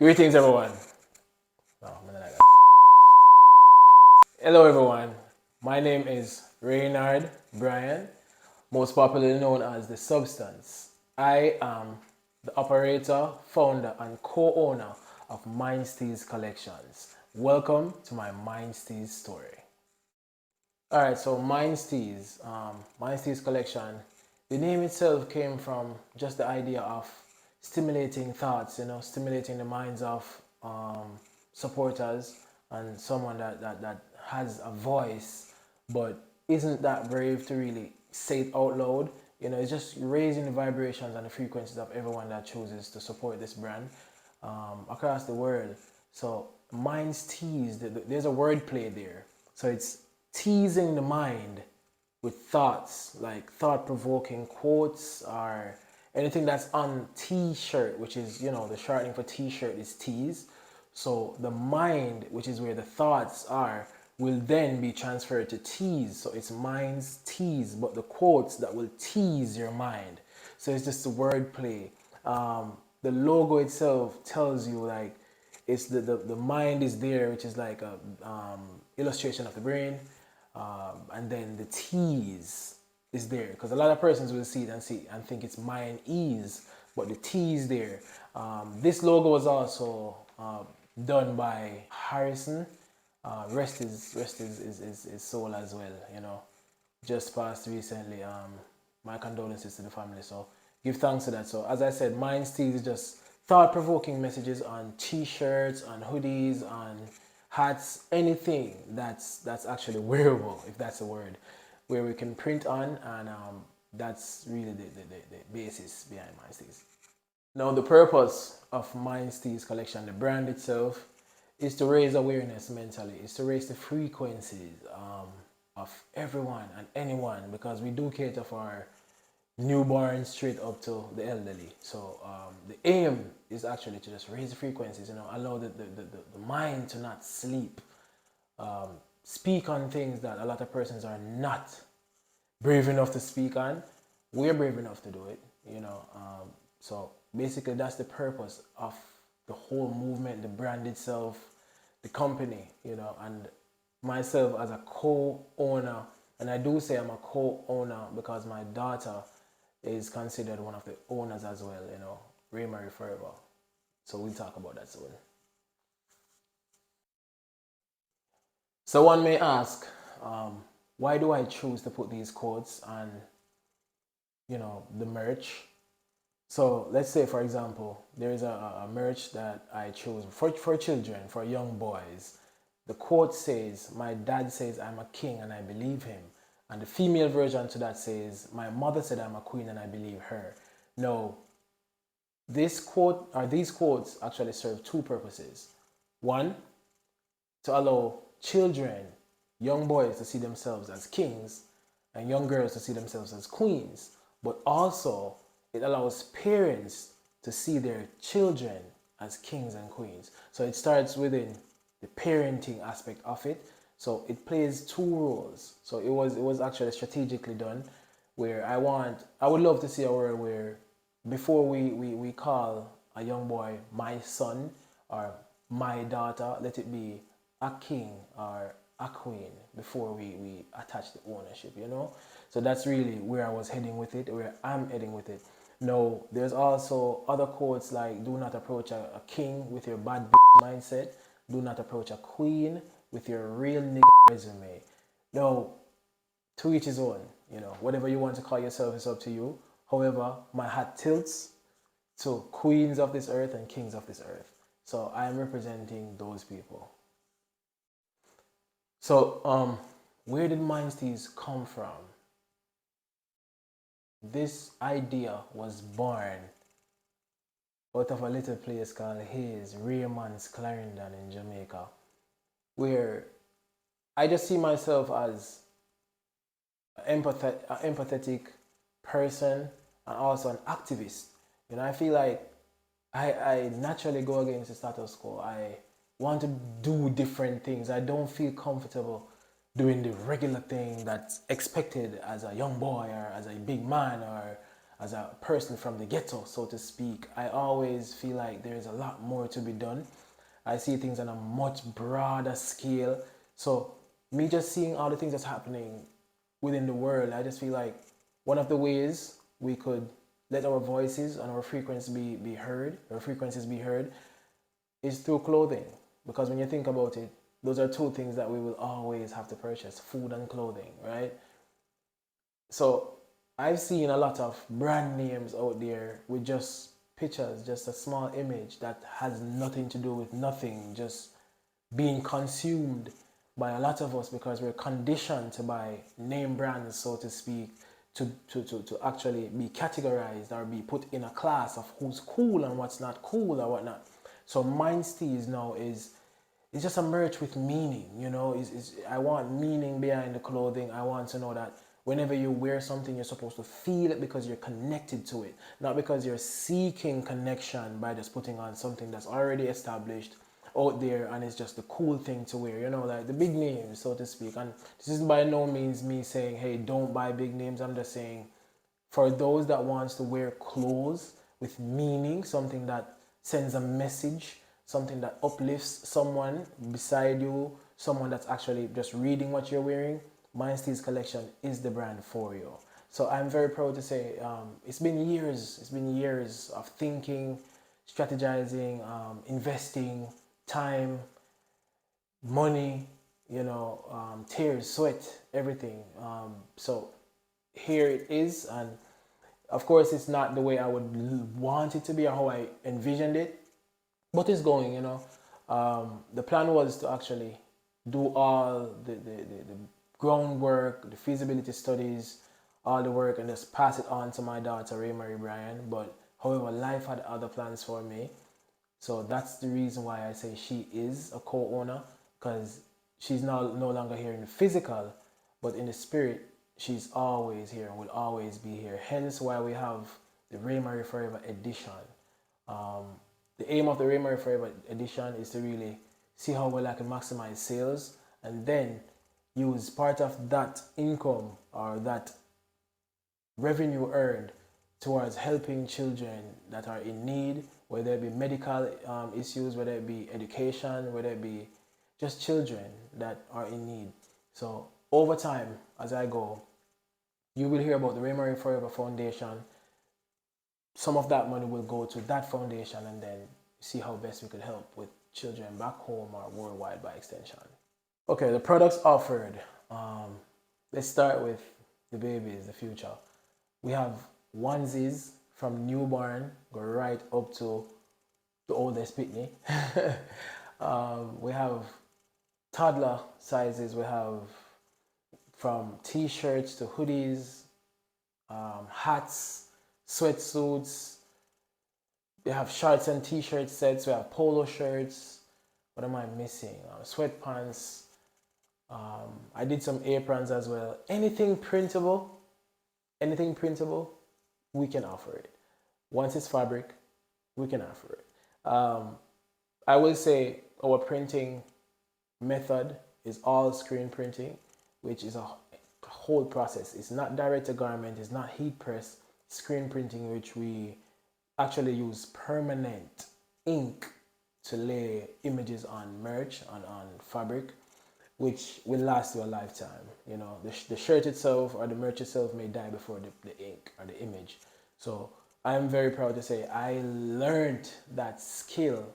Greetings, everyone. No, I'm not like that. Hello, everyone. My name is Reynard Bryan, most popularly known as The Substance. I am the operator, founder, and co-owner of MindsTs Collections. Welcome to my MindsTs story. Alright, so MindsTs Collection, the name itself came from just the idea of stimulating thoughts, stimulating the minds of supporters and someone that has a voice but isn't that brave to really say it out loud. It's just raising the vibrations and the frequencies of everyone that chooses to support this brand across the world. So minds teased, there's a word play there. So it's teasing the mind with thoughts, like thought-provoking quotes or anything that's on t-shirt, which is, the shortening for t-shirt is tease. So the mind, which is where the thoughts are, will then be transferred to tease. So it's minds tease, but the quotes that will tease your mind. So it's just a word play. The logo itself tells you like it's the mind is there, which is like a illustration of the brain, and then the tease is there because a lot of persons will see it and think it's mind ease, but the T is there. This logo was also done by Harrison. Rest is soul as well. Just passed recently. My condolences to the family. So give thanks to that. So as I said, Mind Steals is just thought-provoking messages on T-shirts, on hoodies, on hats, anything that's actually wearable, if that's a word, where we can print on, and that's really the basis behind Mind Steals. Now, the purpose of MindsTs Collection, the brand itself, is to raise awareness mentally, is to raise the frequencies of everyone and anyone, because we do cater for newborn straight up to the elderly. So the aim is actually to just raise the frequencies, allow the mind to not sleep, speak on things that a lot of persons are not brave enough to speak on. We're brave enough to do it, so basically that's the purpose of the whole movement, the brand itself, the company, and myself as a co-owner. And I do say I'm a co-owner because my daughter is considered one of the owners as well, Ray Marie Forever. So we'll talk about that soon. So one may ask, why do I choose to put these quotes on, the merch? So let's say, for example, there is a merch that I chose for children, for young boys. The quote says, "My dad says I'm a king and I believe him." And the female version to that says, "My mother said I'm a queen and I believe her." Now, this quote or these quotes actually serve two purposes. One, to allow children, young boys, to see themselves as kings and young girls to see themselves as queens. But also, it allows parents to see their children as kings and queens. So it starts within the parenting aspect of it. So it plays two roles. So it was actually strategically done, where I would love to see a world where before we call a young boy my son or my daughter, let it be a king or a queen before we attach the ownership, So that's really where I was heading with it, where I'm heading with it. Now, there's also other quotes like, do not approach a king with your bad mindset. Do not approach a queen with your real nigga resume. Now, to each his own. Whatever you want to call yourself is up to you. However, my hat tilts to queens of this earth and kings of this earth. So I am representing those people. So, where did MindsTs come from? This idea was born out of a little place called Hayes, Raymond's Clarendon in Jamaica, where I just see myself as an empathetic person and also an activist. I feel like I naturally go against the status quo. I want to do different things. I don't feel comfortable doing the regular thing that's expected as a young boy or as a big man or as a person from the ghetto, so to speak, I always feel like there's a lot more to be done. I see things on a much broader scale. So me just seeing all the things that's happening within the world, I just feel like one of the ways we could let our voices and our frequencies be heard, is through clothing. Because when you think about it, those are two things that we will always have to purchase: food and clothing, right? So I've seen a lot of brand names out there with just pictures, just a small image that has nothing to do with nothing, just being consumed by a lot of us because we're conditioned to buy name brands, so to speak, to actually be categorized or be put in a class of who's cool and what's not cool or whatnot. So MindsTs now is it's just a merch with meaning, you know. I want meaning behind the clothing. I want to know that whenever you wear something, you're supposed to feel it because you're connected to it, not because you're seeking connection by just putting on something that's already established out there and it's just the cool thing to wear, you know, like the big names, so to speak. And this is by no means me saying, hey, don't buy big names. I'm just saying, for those that wants to wear clothes with meaning, something that sends a message, something that uplifts someone beside you, someone that's actually just reading what you're wearing, MindsTs Collection is the brand for you. So I'm very proud to say it's been years of thinking, strategizing, investing time, money, you know, tears, sweat, everything. So here it is, and of course it's not the way I would want it to be or how I envisioned it, but it's going, you know. The plan was to actually do all the groundwork, the feasibility studies, all the work, and just pass it on to my daughter, Ray Marie Bryan. But however, life had other plans for me. So that's the reason why I say she is a co-owner, because she's no longer here in the physical, but in the spirit, she's always here and will always be here. Hence why we have the Ray Marie Forever edition. The aim of the Ray Marie Forever edition is to really see how well I can maximize sales and then use part of that income or that revenue earned towards helping children that are in need, whether it be medical issues, whether it be education, whether it be just children that are in need. So over time, as I go, you will hear about the Ray Marie Forever Foundation. Some of that money will go to that foundation and then see how best we could help with children back home or worldwide by extension. Okay, the products offered. Let's start with the babies, the future. We have onesies from newborn, go right up to the oldest pitney. We have toddler sizes. We have from t-shirts to hoodies, hats, sweatsuits. We have shorts and t-shirt sets. We have polo shirts. What am I missing? Sweatpants. I did some aprons as well. Anything printable, we can offer it. Once it's fabric, we can offer it. I will say our printing method is all screen printing, which is a whole process. It's not direct to garment, it's not heat press, screen printing, which we actually use permanent ink to lay images on merch, on fabric, which will last you a lifetime. You know, the shirt itself or the merch itself may die before the ink or the image. So I'm very proud to say I learned that skill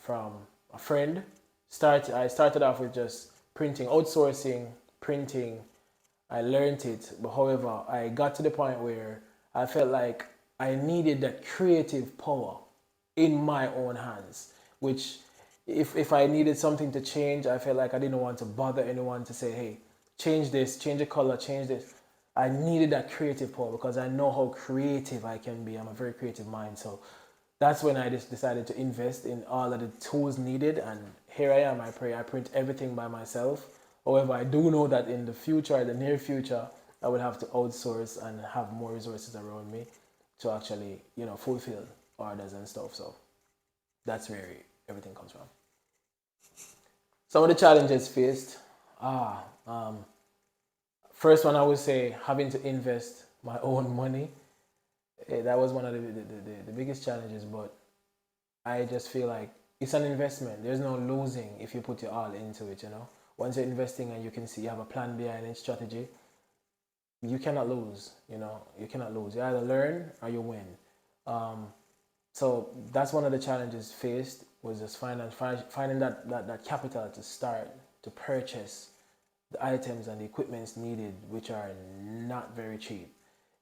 from a friend. I started off with just printing, outsourcing, printing. I learned it, but however, I got to the point where I felt like I needed that creative power in my own hands, which if I needed something to change, I felt like I didn't want to bother anyone to say, hey, change this, change the color, change this. I needed that creative power because I know how creative I can be. I'm a very creative mind. So that's when I just decided to invest in all of the tools needed. And here I am, I print everything by myself. However, I do know that in the future, the near future, I would have to outsource and have more resources around me to actually, you know, fulfill orders and stuff. So that's where everything comes from. Some of the challenges faced. First one, I would say having to invest my own money. That was one of the biggest challenges, but I just feel like it's an investment. There's no losing if you put your all into it, you know. Once you're investing and you can see you have a plan behind it, strategy, you cannot lose, you know. You cannot lose. You either learn or you win. Um, so that's one of the challenges faced was just finding that capital to start to purchase the items and the equipments needed, which are not very cheap,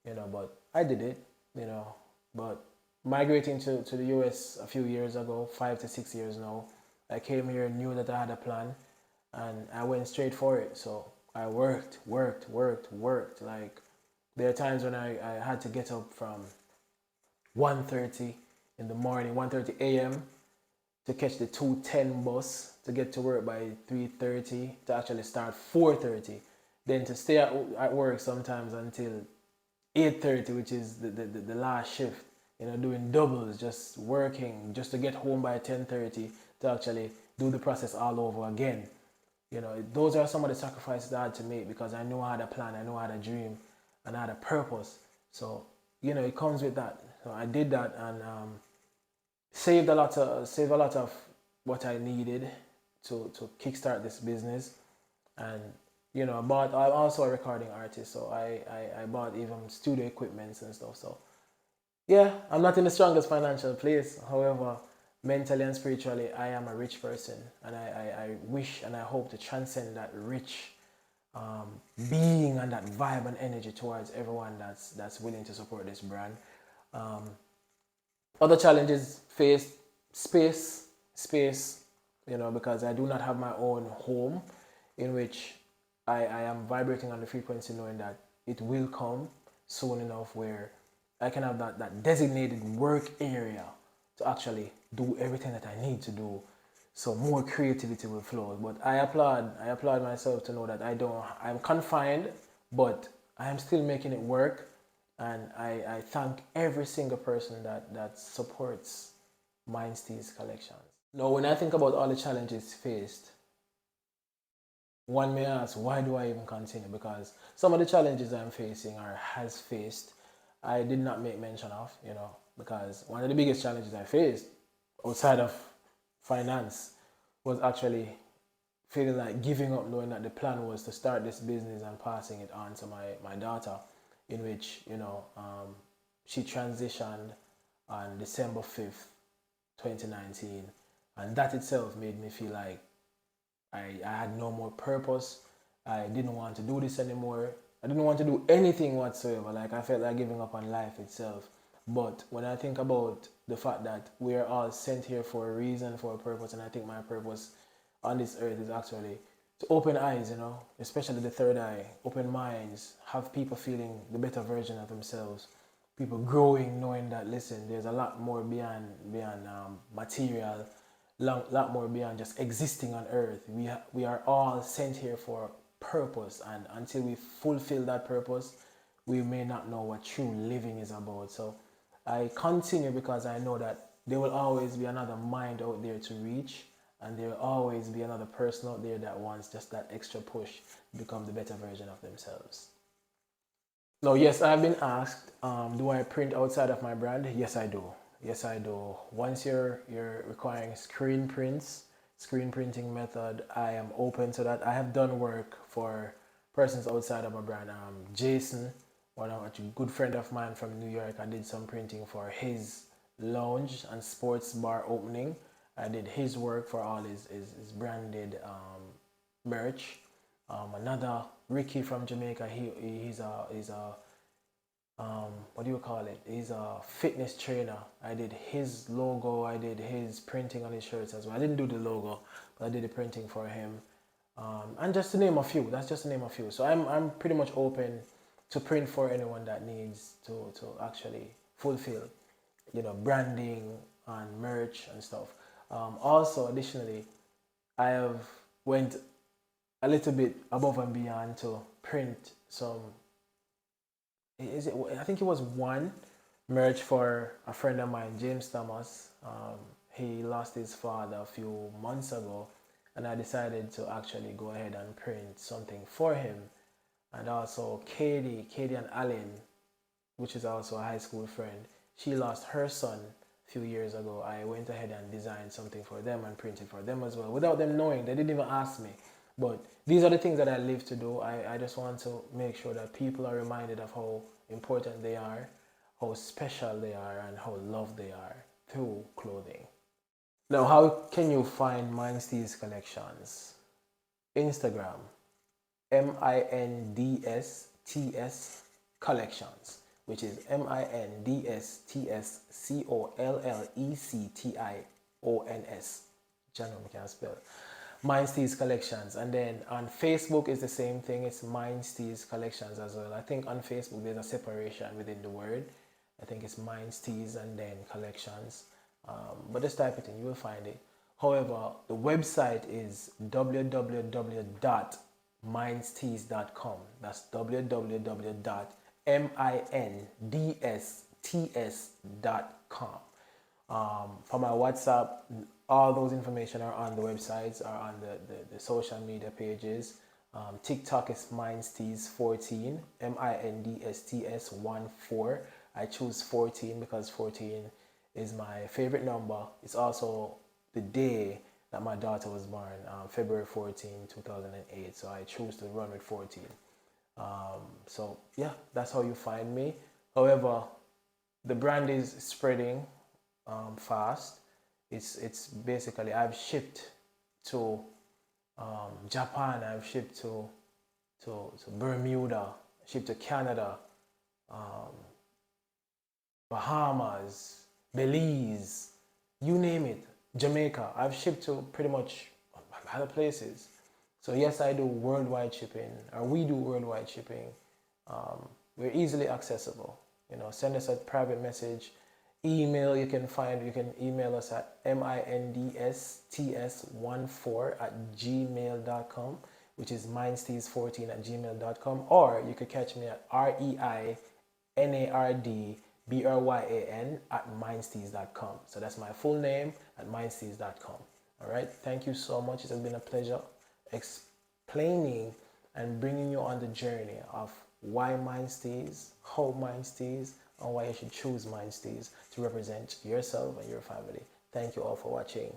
you know. But I did it, you know. But migrating to the US a few years ago, 5 to 6 years now, I came here, knew that I had a plan, and I went straight for it. So I worked. Like there are times when I had to get up from 1:30 in the morning, 1:30 a.m. to catch the 2:10 bus to get to work by 3:30 to actually start 4:30, then to stay at work sometimes until 8:30, which is the last shift, you know, doing doubles, just working just to get home by 10:30 to actually do the process all over again. You know, those are some of the sacrifices I had to make because I knew I had a plan, I knew I had a dream, and I had a purpose. So, you know, it comes with that. So I did that and saved a lot of what I needed to kickstart this business. And you know, I'm also a recording artist, so I bought even studio equipments and stuff. So yeah, I'm not in the strongest financial place. However, mentally and spiritually, I am a rich person, and I wish and I hope to transcend that rich being and that vibe and energy towards everyone that's willing to support this brand. Um, Other challenges faced space, you know, because I do not have my own home in which I am vibrating on the frequency knowing that it will come soon enough where I can have that designated work area to actually do everything that I need to do. So more creativity will flow. But I applaud myself to know that I'm confined, but I am still making it work. And I thank every single person that supports MindsTs Collections. Now, when I think about all the challenges faced, one may ask, why do I even continue? Because some of the challenges I'm facing or has faced, I did not make mention of, you know, because one of the biggest challenges I faced outside of finance was actually feeling like giving up, knowing that the plan was to start this business and passing it on to my daughter, in which, you know, she transitioned on December 5th, 2019. And that itself made me feel like I had no more purpose. I didn't want to do this anymore. I didn't want to do anything whatsoever. Like I felt like giving up on life itself. But when I think about the fact that we are all sent here for a reason, for a purpose, and I think my purpose on this earth is actually to open eyes, you know, especially the third eye, open minds, have people feeling the better version of themselves, people growing, knowing that listen, there's a lot more beyond material, lot more beyond just existing on earth. We are all sent here for purpose, and until we fulfill that purpose, we may not know what true living is about. So I continue because I know that there will always be another mind out there to reach, and there will always be another person out there that wants just that extra push to become the better version of themselves. No, yes, I've been asked, do I print outside of my brand? Yes, I do. Yes, I do. Once you're requiring screen printing method, I am open to that. I have done work for persons outside of my brand. Jason, one of a good friend of mine from New York, I did some printing for his lounge and sports bar opening. I did his work for all his branded merch. Another Ricky from Jamaica, he's a what do you call it? He's a fitness trainer. I did his logo. I did his printing on his shirts as well. I didn't do the logo, but I did the printing for him. And just to name a few. That's just to name a few. So I'm pretty much open to print for anyone that needs to actually fulfill, you know, branding and merch and stuff. Also, additionally, I have went a little bit above and beyond to print some. Is it? I think it was one merch for a friend of mine, James Thomas. He lost his father a few months ago, and I decided to actually go ahead and print something for him. And also Katie and Alan. which is also a high school friend, she lost her son a few years ago. I went ahead and designed something for them and printed for them as well, without them knowing. They didn't even ask me. But these are the things that I live to do. I just want to make sure that people are reminded of how important they are, how special they are, and how loved they are through clothing. Now, how can you find MindsTs Collections? Instagram, MindsTs Collections, which is MindsTsCollections. John, I can't spell. MindsTs Collections. And then on Facebook is the same thing. It's MindsTs Collections as well. I think on Facebook there's a separation within the word. I think it's MindsTs and then Collections. But just type it in, you will find it. However, the website is www.mindsts.com. That's www.mindsts.com. For my WhatsApp, all those information are on the websites, are on the social media pages. TikTok is MindsTs14, MindsTs14. I choose 14 because 14 is my favorite number. It's also the day that my daughter was born, February 14, 2008. So I choose to run with 14. So yeah, that's how you find me. However, the brand is spreading fast. It's basically, I've shipped to Japan, I've shipped to Bermuda, shipped to Canada, Bahamas, Belize, you name it, Jamaica. I've shipped to pretty much other places. So yes, I do worldwide shipping, or we do worldwide shipping. We're easily accessible. Send us a private message. Email, you can email us at mindsts14@gmail.com, which is mindsts14@gmail.com, or you could catch me at REINARDBRYAN@mindsts.com. So that's my full name at mindsts.com. All right, thank you so much. It has been a pleasure explaining and bringing you on the journey of why MindsTs, how MindsTs, and why you should choose MindsTs to represent yourself and your family. Thank you all for watching.